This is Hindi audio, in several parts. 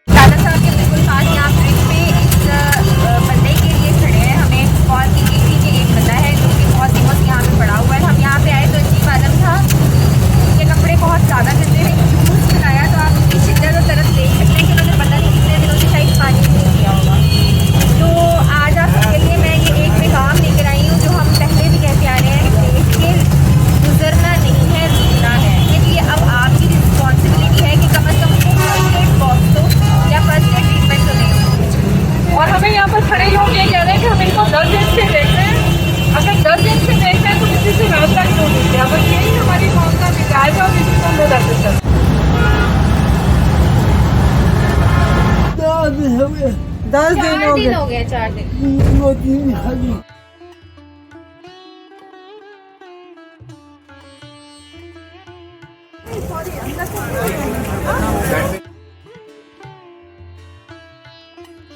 दादा साहब के बिल्कुल पास यहाँ ब्रिज पे इस बंदे के लिए खड़े हैं। हमें कॉल की गई थी कि एक बंदा है जो कि बहुत दिनों से यहाँ पे पड़ा हुआ है। हम यहाँ पे आए तो अजीब आलम था, ये कपड़े बहुत ज़्यादा गंदे थे। जूस बनाया तो आप उसकी शिद्दत और तरफ देख सकते हैं कि उन्होंने पता नहीं कितने दिनों से शायद पानी नहीं किया होगा। तो आज आप सबके लिए मैं ये एक पैगाम लेकर आई हूँ जो हम पहले भी कहते आ रहे हैं कि देख के गुजरना नहीं है, रुकना है। इसलिए अब आपकी रिस्पॉन्सिबिलिटी है कि कम अज़ कम फर्स्ट एड बॉक्स तो या फर्स्ट एड ट्रीटमेंट तो दें। और हमें यहाँ पर खड़े लोग ये कह रहे हैं कि हम इनको 10 दिन से देख रहे हैं। अगर 10 दिन से देख रहे हैं तो किसी से रास्ता क्यों नहीं किया? बस यही हमारी मौत का मिजाज है और इसी को ले रखते हैं। 10 दिन हो गए। 4 दिन।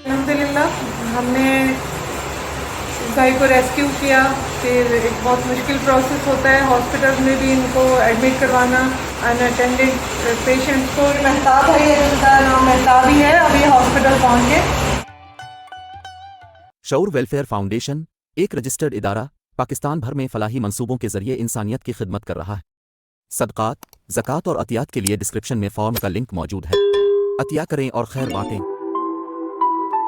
अल्हम्दुलिल्लाह हमने इस भाई को रेस्क्यू किया। फिर एक बहुत मुश्किल प्रोसेस होता है हॉस्पिटल में भी इनको एडमिट करवाना अनअटेंडेड पेशेंट्स को। मेहताब भाई है जिनका नाम मेहताब ही है, अभी हॉस्पिटल पहुँच गए। शऊर वेलफेयर फाउंडेशन एक रजिस्टर्ड इदारा पाकिस्तान भर में फलाही मंसूबों के जरिए इंसानियत की खिदमत कर रहा है। सदक़ात, ज़कात और अतियात के लिए डिस्क्रिप्शन में फॉर्म का लिंक मौजूद है। अतिया करें और खैर बांटें।